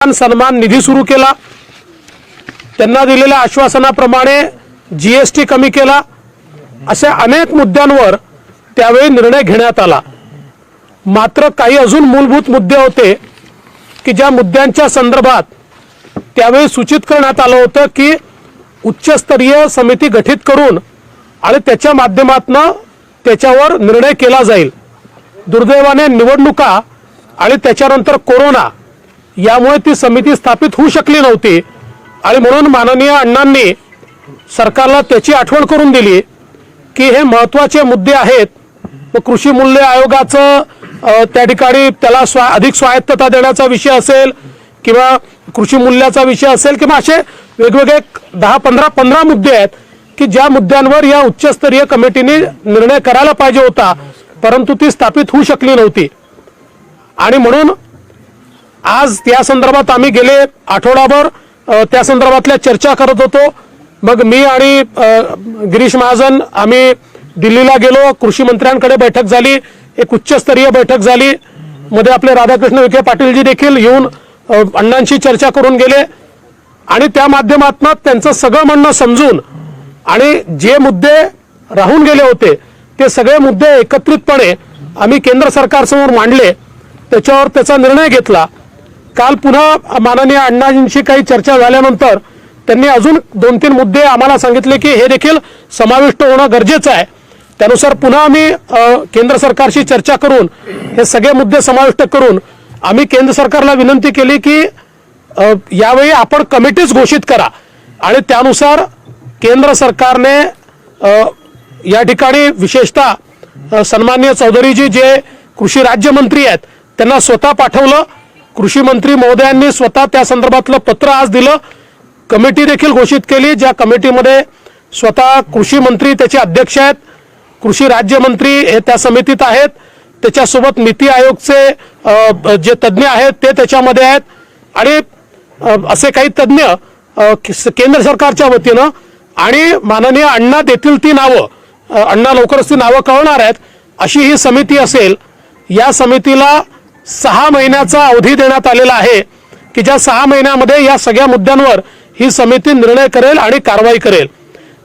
सन्मान निधी सुरू केला, त्यांना दिलेल्या आश्वासनाप्रमाणे जीएसटी कमी केला, अशा अनेक मुद्द्यांवर त्यावेळी निर्णय घेण्यात आला। मात्र काही अजून मूलभूत मुद्दे होते की ज्या मुद्द्यांच्या संदर्भात त्यावेळी सूचित करण्यात आलं होतं की उच्चस्तरीय समिती गठीत करून आणि त्याच्या माध्यमातून त्याच्यावर निर्णय केला जाईल। दुर्दैवाने निवडणुका आणि त्याच्यानंतर कोरोना यामुळे ती समिती स्थापित होऊ शकली नव्हती आणि म्हणून माननीय अण्णांनी सरकारला त्याची आठवण करून दिली की हे महत्त्वाचे मुद्दे आहेत। कृषी मूल्य आयोगाचं त्या ठिकाणी त्याला अधिक स्वायत्तता देण्याचा विषय असेल किंवा कृषी मूल्याचा विषय असेल किंवा असे वेगवेगळे 10-15 मुद्दे आहेत की ज्या मुद्द्यांवर या उच्चस्तरीय कमिटीने निर्णय करायला पाहिजे होता, परंतु ती स्थापित होऊ शकली नव्हती। आणि म्हणून आज त्या संदर्भात आम्ही गेले आठवडाभर त्या संदर्भातल्या चर्चा करत होतो। मग मी आणि गिरीश महाजन आम्ही दिल्लीला गेलो, कृषी मंत्र्यांकडे बैठक झाली, एक उच्चस्तरीय बैठक झाली, मध्ये आपले राधाकृष्ण विखे पाटीलजी देखील येऊन अण्णांशी चर्चा करून गेले आणि त्या माध्यमातून त्यांचं सगळं म्हणणं समजून आणि जे मुद्दे राहून गेले होते ते सगळे मुद्दे एकत्रितपणे आम्ही केंद्र सरकारसमोर मांडले, त्याच्यावर त्याचा निर्णय घेतला। काल पुन्हा माननीय अण्णांशी काही चर्चा झाल्यानंतर त्यांनी अजून 2-3 मुद्दे आम्हाला सांगितले की हे देखील समाविष्ट होणं गरजेचं आहे। त्यानुसार पुन्हा आम्ही केंद्र सरकारशी चर्चा करून हे सगळे मुद्दे समाविष्ट करून आम्ही केंद्र सरकारला विनंती केली की यावेळी आपण कमिटीच घोषित करा आणि त्यानुसार केंद्र सरकारने या ठिकाणी विशेषतः सन्माननीय चौधरीजी जे कृषी राज्यमंत्री आहेत त्यांना स्वतः पाठवलं। कृषी मंत्री महोदयांनी स्वतः त्या संदर्भातलं पत्र आज दिलं, कमिटी देखील घोषित केली ज्या कमिटीमध्ये स्वतः कृषी मंत्री त्याचे अध्यक्ष आहेत, कृषी राज्यमंत्री हे त्या समितीत आहेत, त्याच्यासोबत नीती आयोगचे जे तज्ज्ञ आहेत ते त्याच्यामध्ये आहेत आणि असे काही तज्ज्ञ केंद्र सरकारच्या वतीनं आणि माननीय अण्णा देतील ती नावं, अण्णा लवकरच ती नावं कळवणार आहेत अशी ही समिती असेल। या समितीला 6 महिन्याचा अवधी देण्यात आलेला आहे की ज्या 6 महिन्यामध्ये या सगळ्या मुद्द्यांवर ही समिती निर्णय करेल आणि कारवाई करेल।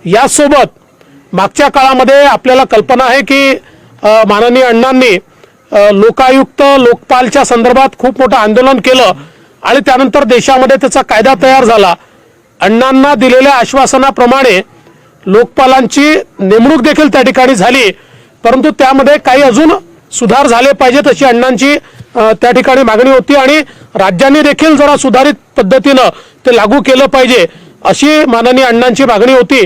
यासोबत मागच्या काळामध्ये आपल्याला कल्पना आहे की माननीय अण्णांनी लोकायुक्त लोकपालच्या संदर्भात खूप मोठं आंदोलन केलं आणि त्यानंतर देशामध्ये त्याचा कायदा तयार झाला। अण्णांना दिलेल्या आश्वासनाप्रमाणे लोकपालांची नेमणूक देखील त्या ठिकाणी झाली, परंतु त्यामध्ये काही अजून सुधार झाले पाहिजेत अशी अण्णांची त्या ठिकाणी मागणी होती आणि राज्यांनी देखील जरा सुधारित पद्धतीनं ते लागू केलं पाहिजे अशी माननीय अण्णांची मागणी होती।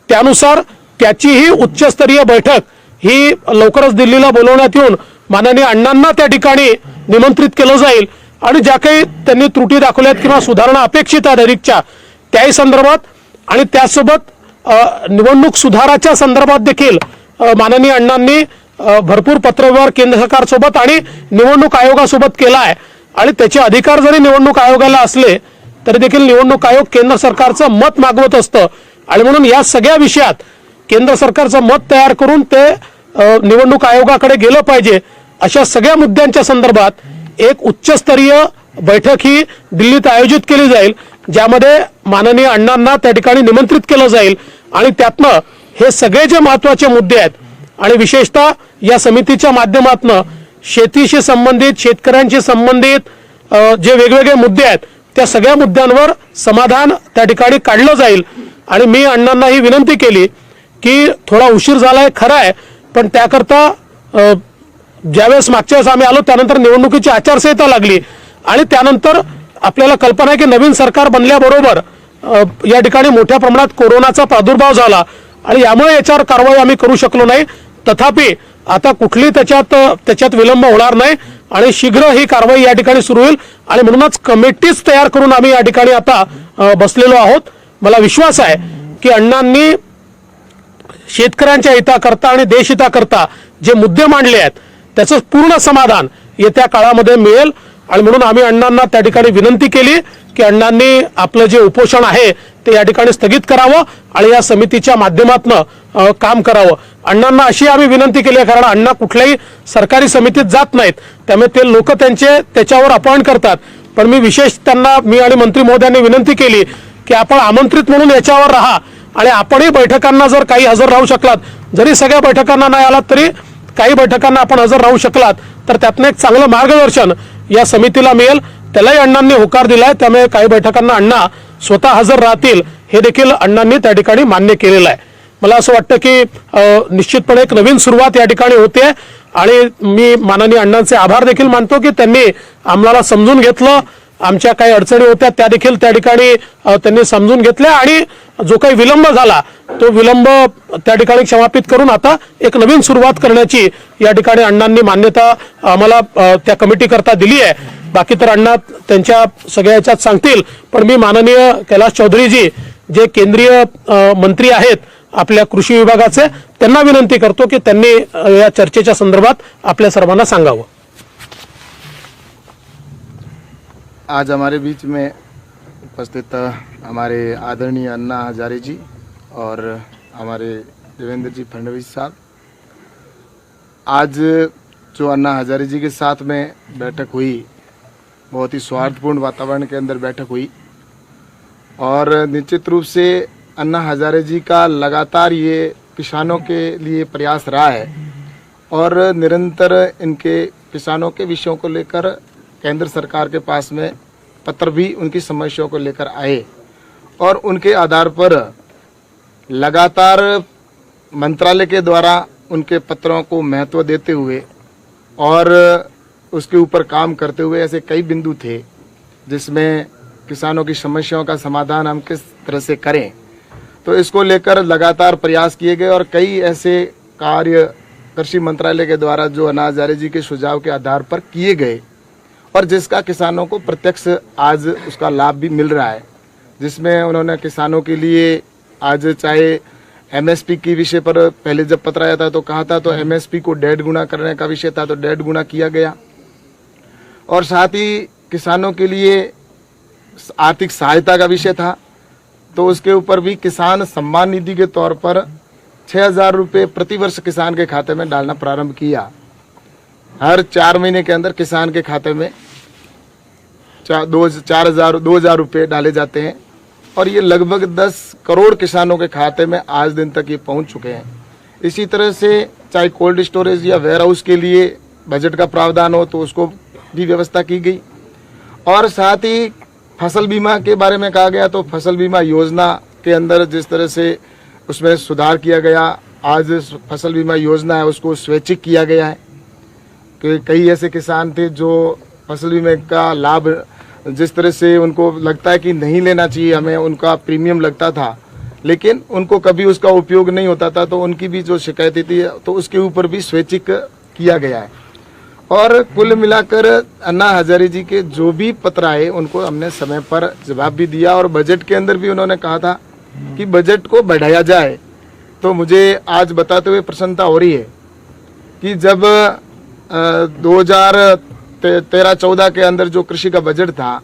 त्यानुसार त्याचीही उच्चस्तरीय बैठक ही लवकरच दिल्लीला बोलवण्यात येऊन माननीय अण्णांना त्या ठिकाणी निमंत्रित केलं जाईल आणि ज्या काही त्यांनी त्रुटी दाखवल्यात किंवा सुधारणा अपेक्षित आहेत अधिकच्या त्याही संदर्भात आणि त्यासोबत निवडणूक सुधाराच्या संदर्भात देखील माननीय अण्णांनी भरपूर पत्रव्यवहार केंद्र सरकारसोबत आणि निवडणूक आयोगासोबत केला आहे आणि त्याचे अधिकार जरी निवडणूक आयोगाला असले तरी देखील निवडणूक आयोग केंद्र सरकारचं मत मागवत असतं आणि म्हणून या सगळ्या विषयात केंद्र सरकारचं मत तयार करून ते निवडणूक आयोगाकडे गेलं पाहिजे। अशा सगळ्या मुद्द्यांच्या संदर्भात एक उच्चस्तरीय बैठक ही दिल्लीत आयोजित केली जाईल ज्यामध्ये माननीय अण्णांना त्या ठिकाणी निमंत्रित केलं जाईल आणि त्यातनं हे सगळे जे महत्त्वाचे मुद्दे आहेत आणि विशेषतः या समितीच्या माध्यमातून शेतीशी संबंधित शेतकऱ्यांशी संबंधित जे वेगवेगळे मुद्दे आहेत त्या सगळ्या मुद्द्यांवर समाधान त्या ठिकाणी काढलं जाईल। आणि मी अण्णांना ही विनंती केली की थोडा उशीर झालाय खरं आहे, पण त्याकरता ज्यावेळेस मागच्या वेळेस आम्ही आलो त्यानंतर निवडणुकीची आचारसंहिता लागली आणि त्यानंतर आपल्याला कल्पना आहे की नवीन सरकार बनल्याबरोबर या ठिकाणी मोठ्या प्रमाणात कोरोनाचा प्रादुर्भाव झाला आणि यामुळे याच्यावर कारवाई आम्ही करू शकलो नाही। तथापि आता कुठली त्याच्यात विलंब होणार नाही आणि शीघ्र ही कारवाई या ठिकाणी सुरू होईल आणि म्हणूनच कमिटीच तयार करून आम्ही या ठिकाणी आता बसलेलो आहोत। मला विश्वास आहे की अण्णांनी शेतकऱ्यांच्या हिताकरता आणि देशहिताकरता जे मुद्दे मांडले आहेत त्याचं पूर्ण समाधान येत्या काळामध्ये मिळेल आणि म्हणून आम्ही अण्णांना त्या ठिकाणी विनंती केली की अण्णांनी आपलं जे उपोषण आहे ते या ठिकाणी स्थगित करावं आणि या समितीच्या माध्यमातून काम करावं। अण्णांना अशी आम्ही विनंती केली आहे कारण अण्णा कुठल्याही सरकारी समितीत जात नाहीत, त्यामुळे ते लोक त्याच्यावर अपॉइंट करतात पण मी विशेष त्यांना, मी आणि मंत्री महोदयांनी विनंती केली की आपण आमंत्रित म्हणून याच्यावर राहा आणि आपणही बैठकांना जर काही हजर राहू शकलात, जरी सगळ्या बैठकांना नाही आलात तरी काही बैठकांना आपण हजर राहू शकलात तर त्यातनं एक चांगलं मार्गदर्शन या समितीला मिळेल. त्यालाही अण्णांनी होकार दिलाय, त्यामुळे काही बैठकांना अण्णा स्वतः हजर राहतील हे देखील अण्णांनी त्या ठिकाणी मान्य केलेलं आहे. मला असं वाटतं की निश्चितपणे एक नवीन सुरुवात या ठिकाणी होते आणि मी माननीय अण्णांचे आभार देखील मानतो की त्यांनी आम्हाला समजून घेतलं, आमच्या काही अडचणी होत्या त्या देखील त्या ठिकाणी त्यांनी समजून घेतल्या आणि जो काही विलंब झाला तो विलंब त्या ठिकाणी क्षमापित करून आता एक नवीन सुरुवात करण्याची या ठिकाणी अण्णांनी मान्यता आम्हाला त्या कमिटी करता दिली आहे. बाकी तर अण्णा त्यांच्या सगळ्या याच्यात सांगतील, पण मी माननीय कैलाश चौधरीजी जे केंद्रीय मंत्री आहेत आपल्या कृषी विभागाचे, त्यांना विनंती करतो की त्यांनी या चर्चेच्या संदर्भात आपल्या सर्वांना सांगावं. आज हमारे बीच में उपस्थित हमारे आदरणीय अन्ना हजारे जी और हमारे देवेंद्र जी फडणवीस साहब, आज जो अन्ना हजारे जी के साथ में बैठक हुई बहुत ही सौहार्दपूर्ण वातावरण के अंदर बैठक हुई और निश्चित रूप से अन्ना हजारे जी का लगातार ये किसानों के लिए प्रयास रहा है और निरंतर इनके किसानों के विषयों को लेकर केंद्र सरकार के पास में पत्र भी उनकी समस्याओं को लेकर आए और उनके आधार पर लगातार मंत्रालय के द्वारा उनके पत्रों को महत्व देते हुए और उसके ऊपर काम करते हुए ऐसे कई बिंदु थे जिसमें किसानों की समस्याओं का समाधान हम किस तरह से करें, तो इसको लेकर लगातार प्रयास किए गए और कई ऐसे कार्य कृषि मंत्रालय के द्वारा जो अन्ना हजारे जी के सुझाव के आधार पर किए गए और जिसका किसानों को प्रत्यक्ष आज उसका लाभ भी मिल रहा है, जिसमें उन्होंने किसानों के लिए आज चाहे एमएसपी की विषय पर पहले जब पत्र आया था तो कहा था, तो एमएसपी को 1.5 गुना करने का विषय था तो 1.5 गुना किया गया और साथ ही किसानों के लिए आर्थिक सहायता का विषय था तो उसके ऊपर भी किसान सम्मान निधि के तौर पर 6,000 रुपये प्रति वर्ष किसान के खाते में डालना प्रारंभ किया। हर 4 महीने के अंदर किसान के खाते में 2,000 रुपये डाले जाते हैं और ये लगभग 10 करोड़ किसानों के खाते में आज दिन तक ये पहुंच चुके हैं। इसी तरह से चाहे कोल्ड स्टोरेज या वेयर हाउस के लिए बजट का प्रावधान हो तो उसको भी व्यवस्था की गई और साथ ही फसल बीमा के बारे में कहा गया तो फसल बीमा योजना के अंदर जिस तरह से उसमें सुधार किया गया, आज फसल बीमा योजना है उसको स्वैच्छिक किया गया है कि कई ऐसे किसान थे जो फसल बीमा का लाभ जिस तरह से उनको लगता है कि नहीं लेना चाहिए, हमें उनका प्रीमियम लगता था लेकिन उनको कभी उसका उपयोग नहीं होता था, तो उनकी भी जो शिकायतें थी तो उसके ऊपर भी स्वैच्छिक किया गया है। और कुल मिलाकर अन्ना हजारे जी के जो भी पत्र आए उनको हमने समय पर जवाब भी दिया और बजट के अंदर भी उन्होंने कहा था कि बजट को बढ़ाया जाए। तो मुझे आज बताते हुए प्रसन्नता हो रही है कि जब 2013-14 के अंदर जो कृषि का बजट था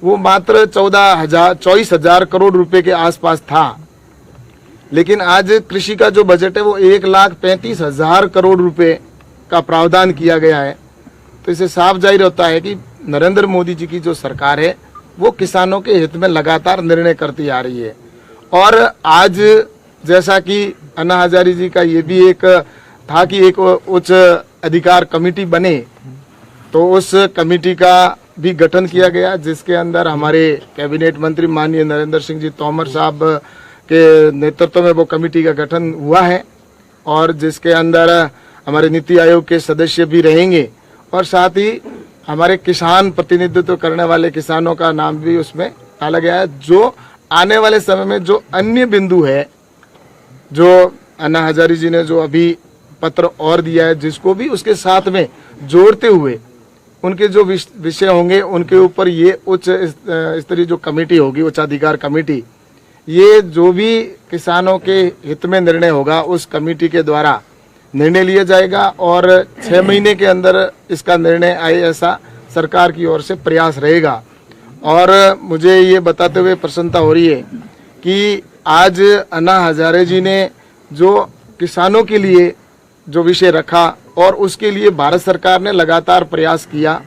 वो मात्र 24,000 करोड़ रुपए के आसपास था, लेकिन आज कृषि का जो बजट है वो 1,35,000 करोड़ रुपए का प्रावधान किया गया है। तो इसे साफ जाहिर होता है कि नरेंद्र मोदी जी की जो सरकार है वो किसानों के हित में लगातार निर्णय करती आ रही है। और आज जैसा कि अन्ना हजारे जी का ये भी एक था कि एक उच्च अधिकार कमेटी बने, तो उस कमेटी का भी गठन किया गया जिसके अंदर हमारे कैबिनेट मंत्री माननीय नरेंद्र सिंह जी तोमर साहब के नेतृत्व में वो कमेटी का गठन हुआ है और जिसके अंदर हमारे नीति आयोग के सदस्य भी रहेंगे और साथ ही हमारे किसान प्रतिनिधित्व करने वाले किसानों का नाम भी उसमें डाला गया है। जो आने वाले समय में जो अन्य बिंदु है जो अन्ना हजारे जी ने जो अभी पत्र और दिया है जिसको भी उसके साथ में जोड़ते हुए उनके जो विषय होंगे उनके ऊपर ये उच्च स्तरीय जो कमेटी होगी, उच्चाधिकार कमेटी, ये जो भी किसानों के हित में निर्णय होगा उस कमेटी के द्वारा निर्णय लिया जाएगा और 6 महीने के अंदर इसका निर्णय आए ऐसा सरकार की ओर से प्रयास रहेगा। और मुझे ये बताते हुए प्रसन्नता हो रही है कि आज अन्ना हजारे जी ने जो किसानों के लिए जो विषय रखा और उसके लिए भारत सरकार ने लगातार प्रयास किया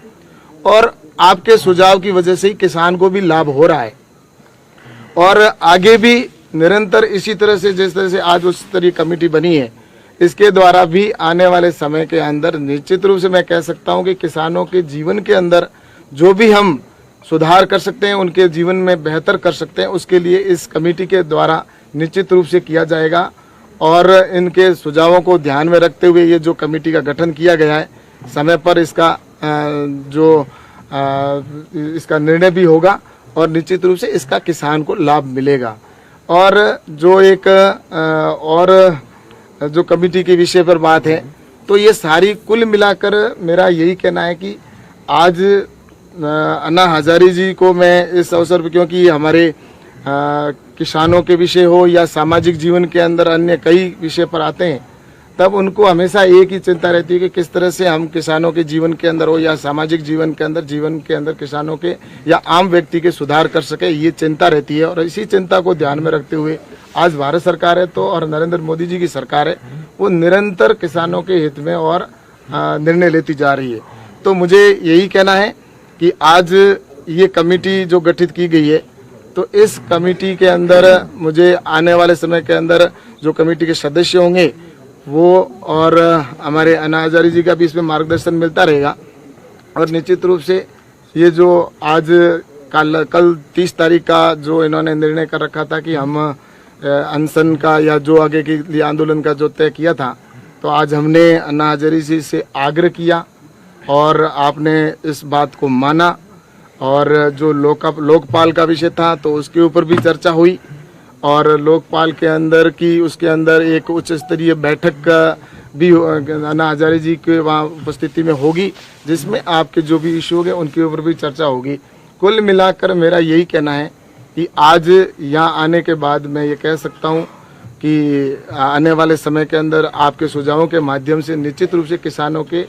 और आपके सुझाव की वजह से ही किसान को भी लाभ हो रहा है और आगे भी निरंतर इसी तरह से जिस तरह से आज उस स्तरीय कमेटी बनी है इसके द्वारा भी आने वाले समय के अंदर निश्चित रूप से मैं कह सकता हूं कि किसानों के जीवन के अंदर जो भी हम सुधार कर सकते हैं, उनके जीवन में बेहतर कर सकते हैं, उसके लिए इस कमेटी के द्वारा निश्चित रूप से किया जाएगा। और इनके सुझावों को ध्यान में रखते हुए ये जो कमेटी का गठन किया गया है, समय पर इसका इसका निर्णय भी होगा और निश्चित रूप से इसका किसान को लाभ मिलेगा। और जो एक और जो कमेटी के विषय पर बात है, तो ये सारी कुल मिलाकर मेरा यही कहना है कि आज अन्ना हजारे जी को मैं इस अवसर पर, क्योंकि हमारे किसानों के विषय हो या सामाजिक जीवन के अंदर अन्य कई विषय पर आते हैं, तब उनको हमेशा एक ही चिंता रहती है कि किस तरह से हम किसानों के जीवन के अंदर हो या सामाजिक जीवन के अंदर किसानों के या आम व्यक्ति के सुधार कर सके, ये चिंता रहती है। और इसी चिंता को ध्यान में रखते हुए आज भारत सरकार है तो और नरेंद्र मोदी जी की सरकार है, वो निरंतर किसानों के हित में और निर्णय लेती जा रही है। तो मुझे यही कहना है कि आज ये कमेटी जो गठित की गई है, तो इस कमेटी के अंदर मुझे आने वाले समय के अंदर जो कमेटी के सदस्य होंगे वो और हमारे अन्ना हजारे जी का भी इसमें मार्गदर्शन मिलता रहेगा। और निश्चित रूप से ये जो आज कल 30 तारीख का जो इन्होंने निर्णय कर रखा था कि हम अनशन का या जो आगे के लिए आंदोलन का जो तय किया था, तो आज हमने अन्ना हजारे जी से आग्रह किया और आपने इस बात को माना। और जो लोकपाल का विषय था तो उसके ऊपर भी चर्चा हुई और लोकपाल के अंदर की उसके अंदर एक उच्च स्तरीय बैठक भी अन्ना हजारे जी के वहाँ उपस्थिति में होगी, जिसमें आपके जो भी इश्यू होंगे उनके ऊपर भी चर्चा होगी। कुल मिलाकर मेरा यही कहना है कि आज यहाँ आने के बाद मैं ये कह सकता हूँ कि आने वाले समय के अंदर आपके सुझावों के माध्यम से निश्चित रूप से किसानों के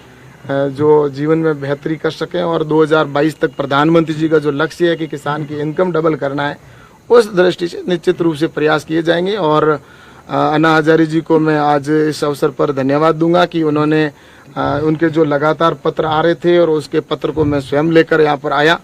जो जीवन में बेहतरी कर सकें और 2022 तक प्रधानमंत्री जी का जो लक्ष्य है कि किसान की इनकम डबल करना है, उस दृष्टि से निश्चित रूप से प्रयास किए जाएंगे। और अन्ना हजारे जी को मैं आज इस अवसर पर धन्यवाद दूंगा कि उन्होंने उनके जो लगातार पत्र आ रहे थे और उसके पत्र को मैं स्वयं लेकर यहाँ पर आया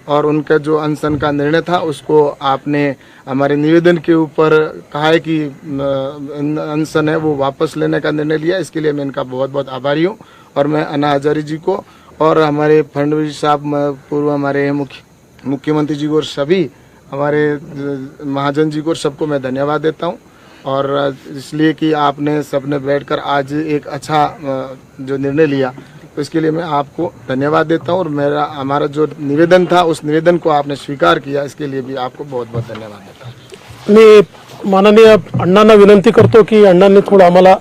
और उनका जो अनशन का निर्णय था उसको आपने हमारे निवेदन के ऊपर कहा है कि अनशन है वो वापस लेने का निर्णय लिया। इसके लिए मैं इनका बहुत बहुत आभारी हूँ और मैं अन्ना हजारे जी को और हमारे फडणवीस साहब, पूर्व हमारे मुख्यमंत्री जी को और सभी हमारे महाजन जी को सबको मैं धन्यवाद देता हूँ। और इसलिए कि आपने सबने बैठकर आज एक अच्छा जो निर्णय लिया, तो इसके लिए मैं आपको धन्यवाद देता हूँ। और हमारा जो निवेदन था उस निवेदन को आपने स्वीकार किया, इसके लिए भी आपको बहुत बहुत धन्यवाद देता हूँ। मी माननीय अण्णांना विनंती करतो की अण्णांनी थोडं आम्हाला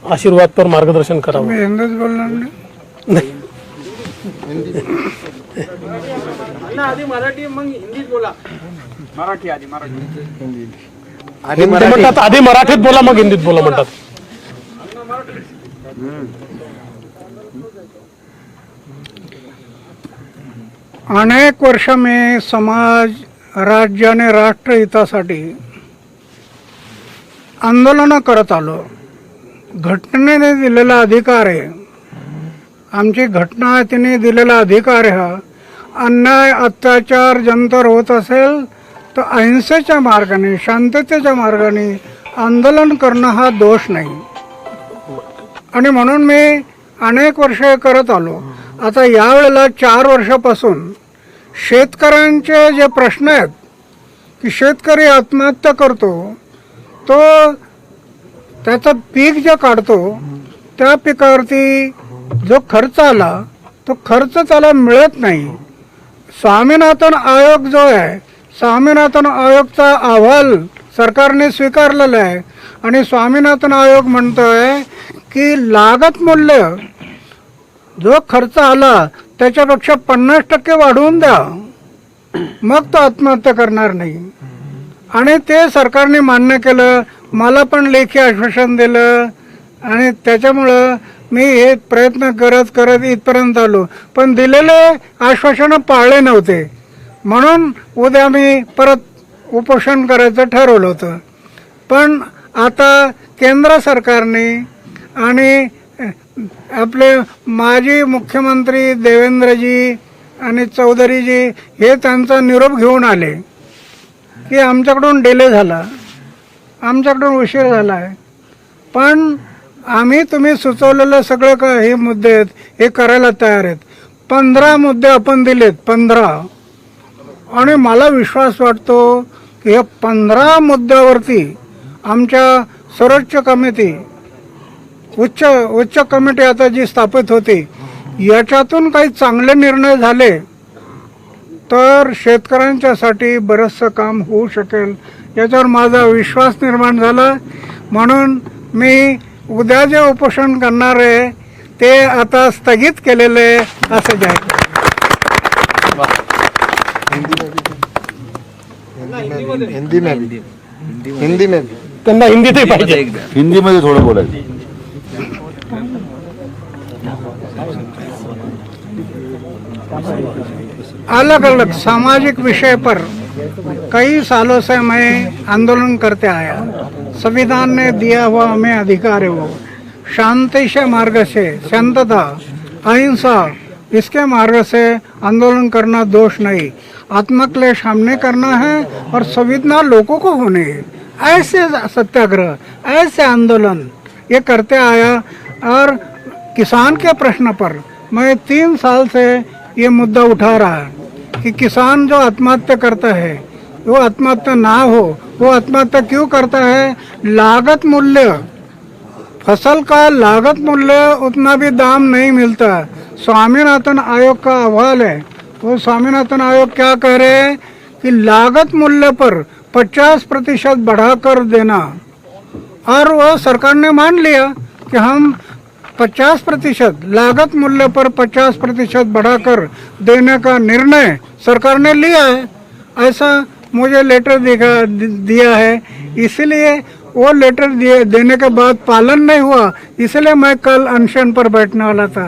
आशीर्वाद पर मार्गदर्शन करावं। मी हिंदीच बोलणार नाही. आधी मराठी मग हिंदीत बोला. मराठी आधी मराठी ते म्हणतात आधी मराठीत बोला मग हिंदीत बोला म्हणतात. अनेक वर्ष मी समाज, राज्य आणि राष्ट्रहितासाठी आंदोलन करत आलो. घटनेने दिलेला अधिकार आहे, आमची घटना तिने दिलेला अधिकार आहे. अन्याय अत्याचार जंतर होत असेल तर अहिंसेच्या मार्गाने, शांततेच्या मार्गाने आंदोलन करणं हा दोष नाही. आणि म्हणून मी अनेक वर्ष करत आलो. आता यावेळेला 4 वर्षापासून शेतकऱ्यांचे जे प्रश्न आहेत की शेतकरी आत्महत्या करतो, तो त्याचं पीक जे काढतो त्या पिकावरती जो खर्च आला तो खर्च त्याला मिळत नाही. स्वामीनाथन आयोग जो आहे, स्वामीनाथन आयोगचा अहवाल सरकारने स्वीकारलेला आहे आणि स्वामीनाथन आयोग म्हणतोय की लागत मूल्य जो खर्च आला त्याच्यापेक्षा 50% वाढवून द्या, मग तो आत्महत्या करणार नाही. आणि ते सरकारने मान्य केलं. मला पण लेखी आश्वासन दिलं आणि त्याच्यामुळं मी हे प्रयत्न करत इथपर्यंत आलो. पण दिलेले आश्वासनं पाळले नव्हते, म्हणून उद्या मी परत उपोषण करायचं ठरवलं होतं. पण आता केंद्र सरकारने आणि आपले माजी मुख्यमंत्री देवेंद्रजी आणि चौधरीजी हे त्यांचा निरोप घेऊन आले की आमच्याकडून डिले झाला, आमच्याकडून उशीर झाला आहे, पण आम्ही तुम्ही सुचवलेलं सगळं का हे मुद्दे आहेत हे करायला तयार आहेत. 15 मुद्दे आपण दिलेत, 15. आणि मला विश्वास वाटतो की या 15 मुद्द्यावरती आमच्या सर्वोच्च कमिटी, उच्च कमिटी आता जी स्थापित होती, याच्यातून काही चांगले निर्णय झाले तर शेतकऱ्यांच्यासाठी बरंचसं काम होऊ शकेल, याच्यावर माझा विश्वास निर्माण झाला. म्हणून मी उद्या जे उपोषण करणार आहे ते आता स्थगित केलेले असं जाहीर. हिंदी में भी त्यांना हिंदीतही पाहिजे. हिंदी मध्ये थोडं बोलायचं. अलग अलग सामाजिक विषय पर कई सालों से मैं आंदोलन करते आया. संविधान ने दिया हुआ हमें अधिकार है, वो शांति से मार्ग से, शांतता, अहिंसा, इसके मार्ग से आंदोलन करना दोष नहीं. आत्मक्लेश हमने करना है और संवेदना लोगों को होने है. ऐसे सत्याग्रह, ऐसे आंदोलन ये करते आया. और किसान के प्रश्न पर मैं 3 साल से ये मुद्दा उठा रहा है कि किसान जो आत्महत्या करता है वो आत्महत्या ना हो. वो आत्महत्या क्यों करता है? लागत मूल्य, फसल का लागत मूल्य उतना भी दाम नहीं मिलता. स्वामीनाथन आयोग का अहवाल है, वो स्वामीनाथन आयोग क्या कह रहे हैं कि लागत मूल्य पर 50% बढ़ाकर देना. और वो सरकार ने मान लिया कि हम 50% लागत मूल्य पर 50% बढ़ाकर देने का निर्णय सरकार ने लिया है. ऐसा मुझे लेटर दिया है. इसलिए वो लेटर देने के बाद पालन नहीं हुआ, इसलिए मैं कल अनशन पर बैठने वाला था.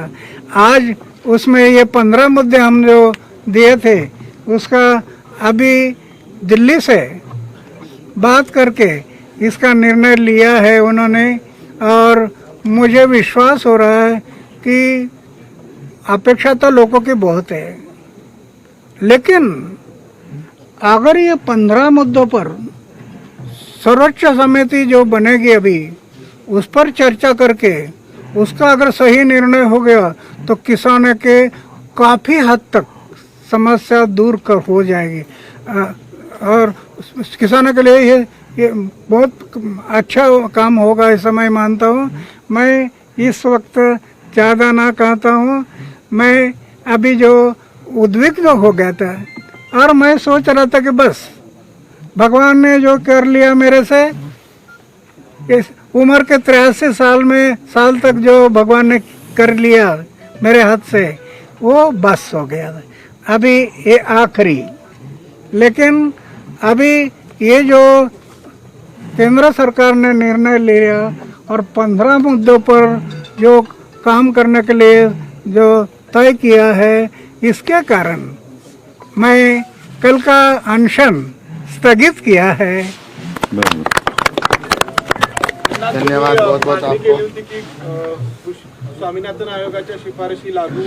आज उसमें ये 15 मुद्दे हम जो दिए थे उसका अभी दिल्ली से बात करके इसका निर्णय लिया है उन्होंने. और मुझे विश्वास हो रहा है कि अपेक्षा तो लोगों की बहुत है, लेकिन अगर ये 15 मुद्दों पर सर्वोच्च समिति जो बनेगी अभी उस पर चर्चा करके उसका अगर सही निर्णय हो गया तो किसानों के काफ़ी हद तक समस्या दूर हो जाएगी. और किसानों के लिए ये बहुत अच्छा काम होगा ऐसा मैं मानता हूँ. मैं इस वक्त ज़्यादा ना कहता हूँ. मैं अभी जो उद्विग्न हो गया था और मैं सोच रहा था कि बस भगवान ने जो कर लिया मेरे से, इस उम्र के 83 साल तक जो भगवान ने कर लिया मेरे हाथ से वो बस हो गया. अभी ये आखिरी, लेकिन अभी ये जो केंद्र सरकार ने निर्णय लिया और 15 मुद्दों पर जो काम करने के लिए जो तय किया है, इसके कारण मैं कल का अनशन स्थगित किया है. धन्यवाद बहुत बहुत मागणी आपको. केली होती की स्वामीनाथन आयोगाच्या शिफारशी लागू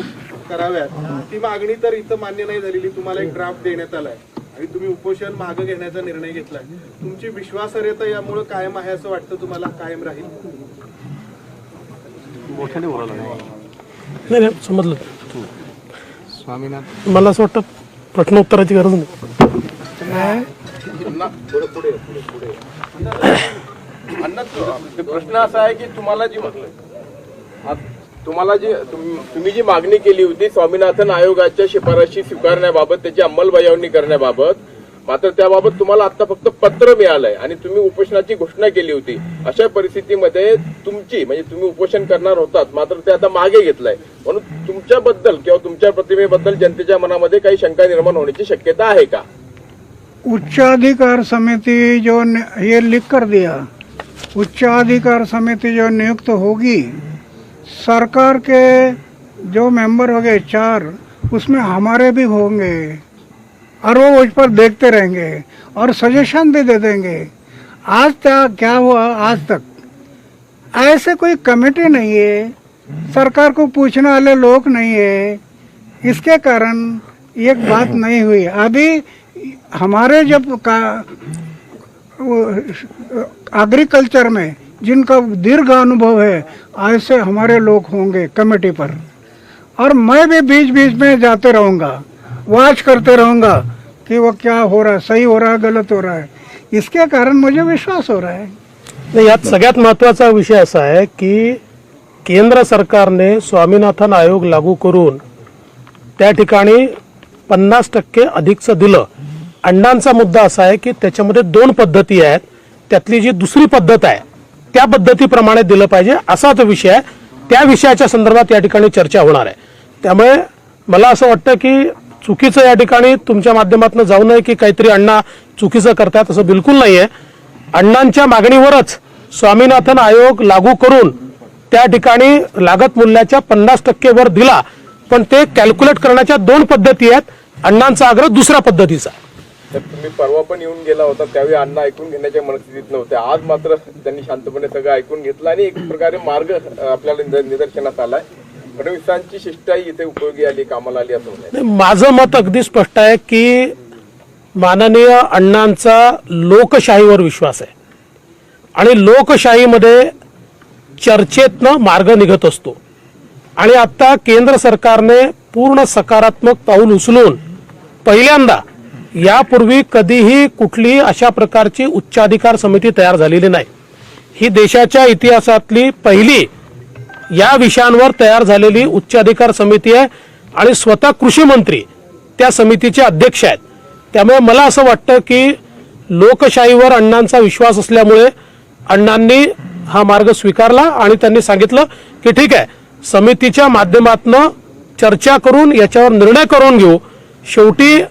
कराव्यात. ती मागणी तर इथं मान्य नाही झालेली. तुम्हाला एक ड्राफ्ट देण्यात आलाय आणि तुम्ही उपोषण मागे घेण्याचा निर्णय घेतलाय. तुमची विश्वासार्हता यामुळे कायम आहे असं वाटतं तुम्हाला? कायम राहील? नाही नाही, समजलं. मला असं वाटतं प्रश्न उत्तराची गरज नाही. अण्णा, प्रश्न असा आहे की तुम्हाला तुम्ही जी मागणी केली होती स्वामीनाथन आयोगाच्या शिफारशी स्वीकारण्याबाबत, त्याची अंमलबजावणी करण्याबाबत, मात्र त्याबाबत तुम्हाला आता फक्त पत्र मिळालंय आणि तुम्ही उपोषणाची घोषणा केली होती. अशा परिस्थितीमध्ये तुम्ही उपोषण करणार होतात, मात्र ते आता मागे घेतलंय. म्हणून तुमच्याबद्दल किंवा तुमच्या प्रतिमेबद्दल जनतेच्या मनामध्ये काही शंका निर्माण होण्याची शक्यता आहे का? उच्चाधिकार समिति जो ये लिख कर दिया, उच्चाधिकार समिति जो नियुक्त होगी, सरकार के जो मेंबर हो गए 4, उसमें हमारे भी होंगे और वो उस पर देखते रहेंगे और सजेशन भी दे देंगे. आज तक क्या हुआ, आज तक ऐसे कोई कमेटी नहीं है, सरकार को पूछने वाले लोग नहीं है. इसके कारण एक बात नहीं हुई। अभी हमारे जब एग्रीकल्चर में जिनका दीर्घ अनुभव है, ऐसे हमारे लोग होंगे कमेटी पर, और मैं भी बीच बीच में जाते रहूंगा, वॉच करते रहूंगा कि वो क्या हो रहा है, सही हो रहा है, गलत हो रहा है। इसके कारण मुझे विश्वास हो रहा है। नाही, यात सगळ्यात महत्वाचा विषय असा आहे की केंद्र सरकारने स्वामीनाथन आयोग लागू करून त्या ठिकाणी 50% अधिकचं दिलं. अण्णांचा मुद्दा असा आहे की त्याच्यामध्ये 2 पद्धती आहेत, त्यातली जी दुसरी पद्धत आहे त्या पद्धतीप्रमाणे दिलं पाहिजे, असा तो विषय आहे. त्या विषयाच्या संदर्भात या ठिकाणी चर्चा होणार आहे. त्यामुळे मला असं वाटतं की चुकीचं या ठिकाणी तुमच्या माध्यमातून जाऊ नये की काहीतरी अण्णा चुकीचं करतात, असं बिलकुल नाहीये. अण्णांच्या मागणीवरच स्वामीनाथन आयोग लागू करून त्या ठिकाणी लागत मूल्याच्या 50% वर दिला, पण ते कॅल्क्युलेट करण्याच्या 2 पद्धती आहेत. अण्णांचा आग्रह दुसऱ्या पद्धतीचा. तर तुम्ही परवा पण येऊन गेला होता, त्यावेळी अण्णा ऐकून घेण्याच्या मनस्थितीत नव्हते. आज मात्र त्यांनी शांतपणे सगळं ऐकून घेतलं आणि एक प्रकारे मार्ग आपल्याला निदर्शनास आलाय. फडणवीसांची शिष्टाई इथे उपयोगी आली, कामाला आली असं म्हणायचं. माझं मत अगदी स्पष्ट आहे की माननीय अण्णांचा लोकशाहीवर विश्वास आहे आणि लोकशाहीमध्ये चर्चेतनं मार्ग निघत असतो. आणि आता केंद्र सरकारने पूर्ण सकारात्मक पाऊल उचलून पहिल्यांदा, यापूर्वी कधीही कुठली अशा प्रकारची उच्चाधिकार समिती तयार झालेली नाही. ही देशाच्या इतिहासातली पहिली या विषयांवर तयार झालेली उच्चाधिकार समिती आहे आणि स्वतः कृषी मंत्री त्या समितीचे अध्यक्ष आहेत. त्यामुळे मला असं वाटतं की लोकशाहीवर अण्णांचा विश्वास असल्यामुळे अण्णांनी हा मार्ग स्वीकारला आणि त्यांनी सांगितलं की ठीक आहे, समितीच्या माध्यमातून चर्चा करून याच्यावर निर्णय करून घेऊ. शेवटी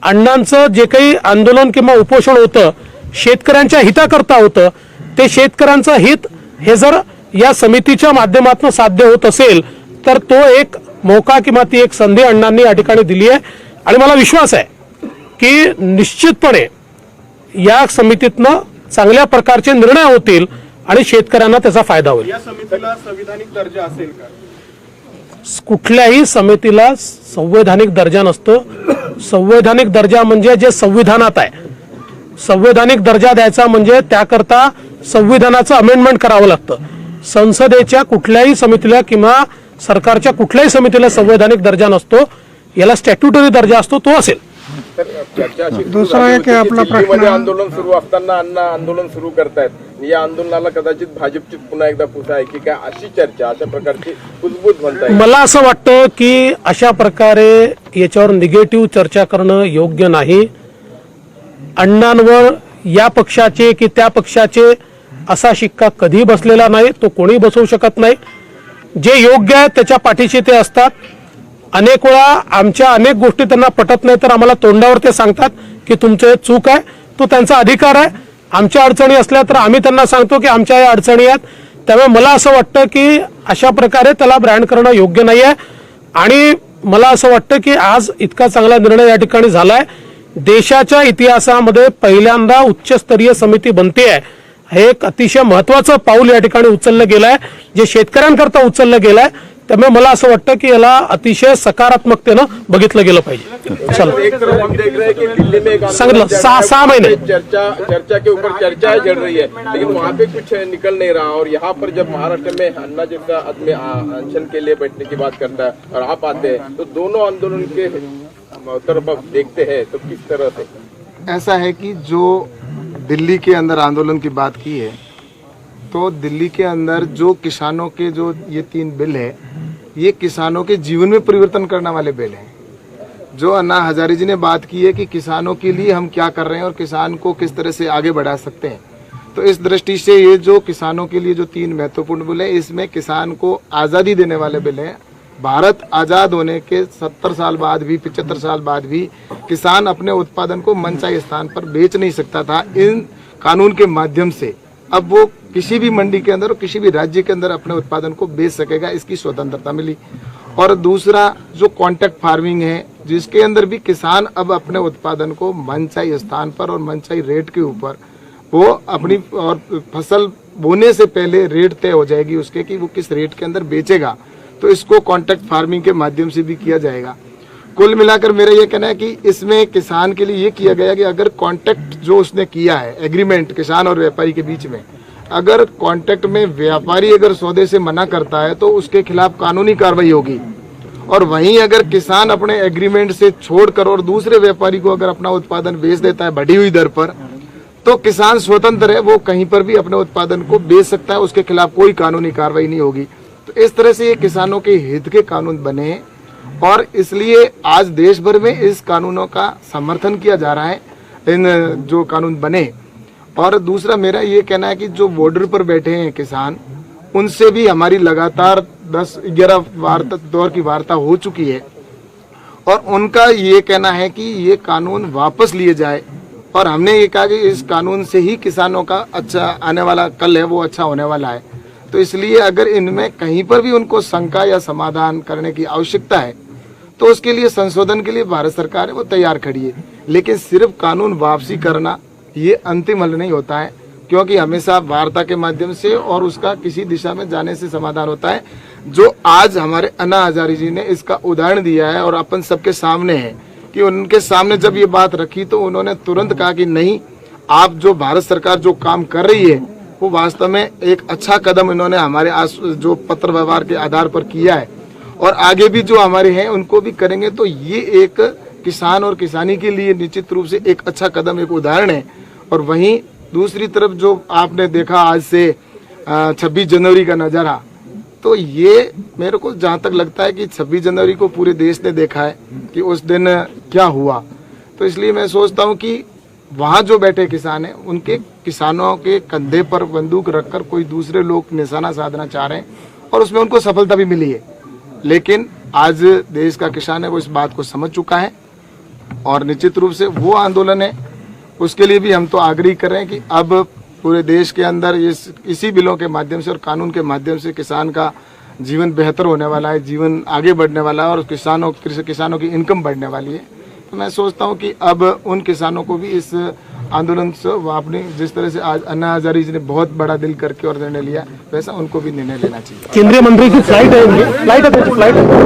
अण्णांचं जे काही आंदोलन किंवा उपोषण होतं शेतकऱ्यांच्या हिताकरता होतं. ते शेतकऱ्यांचं हित हे जर या समितीच्या माध्यमातून साध्य होत असेल तर तो एक मौका किंवा ती एक संधी अण्णांनी या ठिकाणी दिली आहे. आणि मला विश्वास आहे की निश्चितपणे या समितीतनं चांगल्या प्रकारचे निर्णय होतील आणि शेतकऱ्यांना त्याचा फायदा होईल. या समितीला संविधानिक दर्जा असेल का? कुठल्याही समितीला संवैधानिक दर्जा नसतो. संवैधानिक दर्जा म्हणजे जे संविधानात आहे. संवैधानिक दर्जा द्यायचा म्हणजे त्याकरता संविधानाचं अमेंडमेंट करावं लागतं. संसदेच्या कुठल्याही समितीला किंवा सरकारच्या कुठल्याही समितीला संवैधानिक दर्जा नसतो. याला स्टॅट्युटरी दर्जा असतो, तो असेल. तर चर्चा अशी दुसरा आहे की आपला दिल्लीमध्ये प्रश्न- आंदोलन सुरू असताना अण्णा आंदोलन सुरू करतायत. या आंदोलनाला कदाचित भाजपची पुन्हा एकदा पुसा आहे की काय, अशी चर्चा, अशा प्रकारची कुजबूज म्हणताय. मला असं वाटतं की अशा प्रकारे याच्यावर निगेटिव्ह चर्चा करणं योग्य नाही. अण्णांवर या पक्षाचे की त्या पक्षाचे असा शिक्का कधी बसलेला नाही, तो कोणी बसवू शकत नाही. जे योग्य आहे त्याच्या पाठीशी ते असतात. अनेक वेळा आमच्या अनेक गोष्टी त्यांना पटत नाही तर आम्हाला तोंडावर ते सांगतात की तुमचं हे चूक आहे, तो त्यांचा अधिकार आहे. आमच्या अडचणी असल्या तर आम्ही त्यांना सांगतो की आमच्या या अडचणी आहेत. त्यामुळे मला असं वाटतं की अशा प्रकारे त्याला ब्रँड करणं योग्य नाही आहे. आणि मला असं वाटतं की आज इतका चांगला निर्णय या ठिकाणी झालाय. देशाच्या इतिहासामध्ये पहिल्यांदा उच्चस्तरीय समिती बनते आहे. हे एक अतिशय महत्वाचं पाऊल या ठिकाणी उचललं गेलं आहे, जे शेतकऱ्यांकरता उचललं गेलं आहे. त्यामुळे मला असं वाटतं की याला अतिशय सकारात्मकतेनं बघितलं गेलं पाहिजे. चला, एक तरफ हम देख रहे हैं कि दिल्ली में एक सांगितलं, आंदोलन चल रहा है, 6 महिने. चर्चा के ऊपर चर्चाएं चल रही है, लेकिन वहाँ पे कुछ निकल नहीं रहा. और यहाँ पर जब महाराष्ट्र में अन्ना जैसा आदमी अनशन के लिए बैठने की बात करता है और आप आते हैं, तो दोनों आंदोलन के तरफ आप देखते हैं तो किस तरह से? ऐसा है कि जो दिल्ली के अंदर आंदोलन की बात की है, तो दिल्ली के अंदर जो किसानों के जो ये 3 बिल है, ये किसानों के जीवन में परिवर्तन करने वाले बिल हैं. जो अन्ना हजारे जी ने बात की है कि किसानों के लिए हम क्या कर रहे हैं और किसान को किस तरह से आगे बढ़ा सकते हैं, तो इस दृष्टि से ये जो किसानों के लिए जो 3 महत्वपूर्ण बिल है, इसमें किसान को आज़ादी देने वाले बिल हैं. भारत आज़ाद होने के 70 साल बाद भी, 75 साल बाद भी किसान अपने उत्पादन को मनचाहे स्थान पर बेच नहीं सकता था. इन कानून के माध्यम से अब वो किसी भी मंडी के अंदर और किसी भी राज्य के अंदर अपने उत्पादन को बेच सकेगा, इसकी स्वतंत्रता मिली. और दूसरा जो कॉन्ट्रैक्ट फार्मिंग है, जिसके अंदर भी किसान अब अपने उत्पादन को मनचाही स्थान पर और मनचाही रेट के ऊपर वो अपनी और फसल बोने से पहले रेट तय हो जाएगी उसके कि वो किस रेट के अंदर बेचेगा. तो इसको कॉन्ट्रैक्ट फार्मिंग के माध्यम से भी किया जाएगा. कुल मिलाकर मेरा ये कहना है कि इसमें किसान के लिए ये किया गया कि अगर कॉन्ट्रैक्ट जो उसने किया है, एग्रीमेंट किसान और व्यापारी के बीच में, अगर कॉन्ट्रैक्ट में व्यापारी अगर सौदे से मना करता है तो उसके खिलाफ कानूनी कार्रवाई होगी, और वहीं अगर किसान अपने एग्रीमेंट से छोड़कर और दूसरे व्यापारी को अगर अपना उत्पादन बेच देता है बढ़ी हुई दर पर, तो किसान स्वतंत्र है, वो कहीं पर भी अपने उत्पादन को बेच सकता है, उसके खिलाफ कोई कानूनी कार्रवाई नहीं होगी। तो इस तरह से ये किसानों के हित के कानून बने हैं और इसलिए आज देश भर में इस कानूनों का समर्थन किया जा रहा है, इन जो कानून बने। और दूसरा मेरा ये कहना है कि जो बॉर्डर पर बैठे हैं किसान, उनसे भी हमारी लगातार 10-11 दौर की वार्ता हो चुकी है और उनका ये कहना है कि ये कानून वापस लिए जाए, और हमने ये कहा कि इस कानून से ही किसानों का अच्छा आने वाला कल है वो अच्छा होने वाला है। तो इसलिए अगर इनमें कहीं पर भी उनको शंका या समाधान करने की आवश्यकता है तो उसके लिए संशोधन के लिए भारत सरकार है वो तैयार खड़ी है, लेकिन सिर्फ कानून वापसी करना ये अंतिम हल नहीं होता है, क्योंकि हमेशा वार्ता के माध्यम से और उसका किसी दिशा में जाने से समाधान होता है। जो आज हमारे अन्ना हजारे जी ने इसका उदाहरण दिया है और अपन सबके सामने है कि उनके सामने जब ये बात रखी तो उन्होंने तुरंत कहा कि नहीं, आप जो भारत सरकार जो काम कर रही है वो वास्तव में एक अच्छा कदम इन्होंने हमारे जो पत्र व्यवहार के आधार पर किया है और आगे भी जो हमारे हैं उनको भी करेंगे। तो ये एक किसान और किसानी के लिए निश्चित रूप से एक अच्छा कदम, एक उदाहरण है। और वहीं दूसरी तरफ जो आपने देखा आज से 26 जनवरी का नजारा, तो ये मेरे को जहाँ तक लगता है कि 26 जनवरी को पूरे देश ने देखा है कि उस दिन क्या हुआ। तो इसलिए मैं सोचता हूँ कि वहाँ जो बैठे किसान हैं उनके किसानों के कंधे पर बंदूक रखकर कोई दूसरे लोग निशाना साधना चाह रहे हैं और उसमें उनको सफलता भी मिली है, लेकिन आज देश का किसान है वो इस बात को समझ चुका है और निश्चित रूप से वो आंदोलन है उसके लिए भी हम तो आग्रह कर रहे हैं कि अब पूरे देश के अंदर इसी बिलों के माध्यम से और कानून के माध्यम से किसान का जीवन बेहतर होने वाला है, जीवन आगे बढ़ने वाला है और किसानों की इनकम बढ़ने वाली है। तो मैं सोचता हूं कि अब उन किसानों को भी इस आंदोलन से आपने जिस तरह से आज अन्ना हजारे जी ने बहुत बड़ा दिल करके और निर्णय लिया, वैसा उनको भी निर्णय लेना चाहिए। केंद्रीय मंत्री की फ्लाइट है, फ्लाइट है